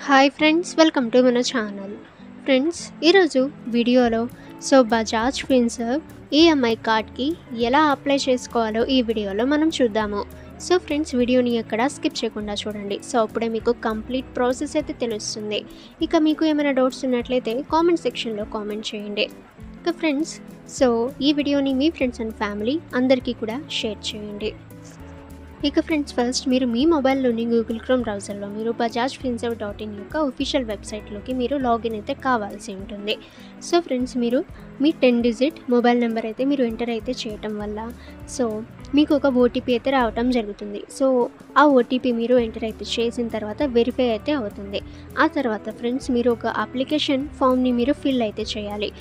Hi friends, welcome to మన channel. Friends, ఈరోజు వీడియోలో బజాజ్ ఫిన్సర్వ్ ఈఎంఐ కార్డ్కి ఎలా అప్లై చేసుకోవాలో ఈ వీడియోలో మనం చూద్దాము. ఫ్రెండ్స్, వీడియోని ఎక్కడ స్కిప్ చేయకుండా చూడండి. అప్పుడే మీకు కంప్లీట్ ప్రాసెస్ అయితే తెలుస్తుంది. ఇక మీకు ఏమైనా డౌట్స్ ఉన్నట్లయితే కామెంట్ సెక్షన్లో కామెంట్ చేయండి. ఇక ఫ్రెండ్స్, ఈ వీడియోని మీ ఫ్రెండ్స్ అండ్ ఫ్యామిలీ అందరికీ కూడా షేర్ చేయండి. ఇక ఫ్రెండ్స్, ఫస్ట్ మీరు మీ మొబైల్లోని గూగుల్ క్రోమ్ బ్రౌజర్లో మీరు బజాజ్ ఫిన్సర్వ్ .in యొక్క ఒఫిషియల్ వెబ్సైట్లోకి మీరు లాగిన్ అయితే కావాల్సి ఉంటుంది. ఫ్రెండ్స్, మీరు మీ 10 డిజిట్ మొబైల్ నెంబర్ అయితే మీరు ఎంటర్ అయితే చేయటం వల్ల మీకు ఒక ఓటీపీ అయితే రావటం జరుగుతుంది. ఆ ఓటీపీ మీరు ఎంటర్ అయితే చేసిన తర్వాత వెరిఫై అయితే అవుతుంది. ఆ తర్వాత ఫ్రెండ్స్, మీరు ఒక అప్లికేషన్ ఫామ్ని మీరు ఫిల్ అయితే చేయాలి.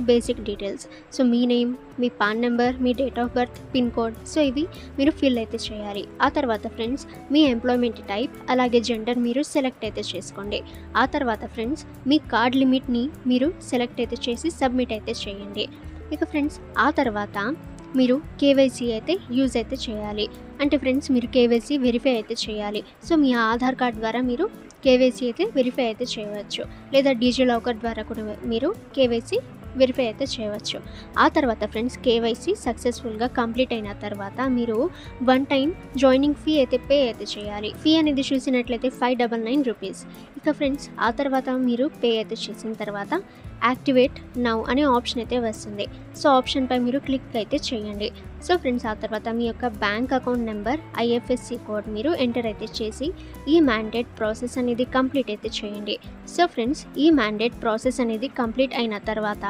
Basic details, me name, me pan number, me date of birth, pin code, ఇవి మీరు ఫిల్ అయితే చేయాలి. ఆ తర్వాత ఫ్రెండ్స్, మీ ఎంప్లాయ్మెంట్ టైప్ అలాగే జెండర్ మీరు సెలెక్ట్ అయితే చేసుకోండి. ఆ తర్వాత ఫ్రెండ్స్, మీ కార్డ్ లిమిట్ని మీరు సెలెక్ట్ అయితే చేసి సబ్మిట్ అయితే చేయండి. ఇక ఫ్రెండ్స్, ఆ తర్వాత మీరు కేవైసీ అయితే యూజ్ అయితే చేయాలి. అంటే ఫ్రెండ్స్, మీరు కేవైసీ వెరిఫై అయితే చేయాలి. మీ ఆధార్ కార్డ్ ద్వారా మీరు కేవైసీ అయితే వెరిఫై అయితే చేయవచ్చు, లేదా డిజిలాకర్ ద్వారా కూడా మీరు కేవైసీ వెరిఫై అయితే చేయవచ్చు. ఆ తర్వాత ఫ్రెండ్స్, కేవైసీ సక్సెస్ఫుల్గా కంప్లీట్ అయిన తర్వాత మీరు 1 టైం జాయినింగ్ ఫీ అయితే పే అయితే చేయాలి. ఫీ అనేది చూసినట్లయితే 599 రూపీస్. ఇక ఫ్రెండ్స్, ఆ తర్వాత మీరు పే అయితే చేసిన తర్వాత యాక్టివేట్ నౌ అనే ఆప్షన్ అయితే వస్తుంది. ఆప్షన్పై మీరు క్లిక్ అయితే చేయండి. ఫ్రెండ్స్, ఆ తర్వాత మీ యొక్క bank account number, IFSC code మీరు ఎంటర్ అయితే చేసి ఈ మ్యాండేట్ ప్రాసెస్ అనేది కంప్లీట్ అయితే చేయండి. ఫ్రెండ్స్, ఈ మ్యాండేట్ ప్రాసెస్ అనేది కంప్లీట్ అయిన తర్వాత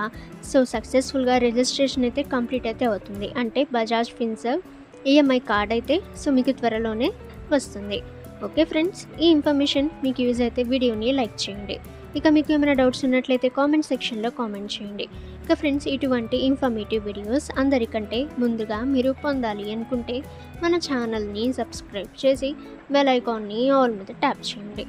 సక్సెస్ఫుల్గా రిజిస్ట్రేషన్ అయితే కంప్లీట్ అయితే అవుతుంది. అంటే బజాజ్ ఫిన్సర్వ్ ఈఎంఐ కార్డ్ అయితే మీకు త్వరలోనే వస్తుంది. ఓకే ఫ్రెండ్స్, ఈ ఇన్ఫర్మేషన్ మీకు యూజ్ అయితే వీడియోని లైక్ చేయండి. ఇక మీకు ఏమైనా డౌట్స్ ఉన్నట్లయితే కామెంట్ సెక్షన్లో కామెంట్ చేయండి. ఇక ఫ్రెండ్స్, ఇటువంటి ఇన్ఫర్మేటివ్ వీడియోస్ అందరికంటే ముందుగా మీరు పొందాలి అనుకుంటే మన ఛానల్ని సబ్స్క్రైబ్ చేసి బెల్ ఐకాన్ని ఆల్ మీద ట్యాప్ చేయండి.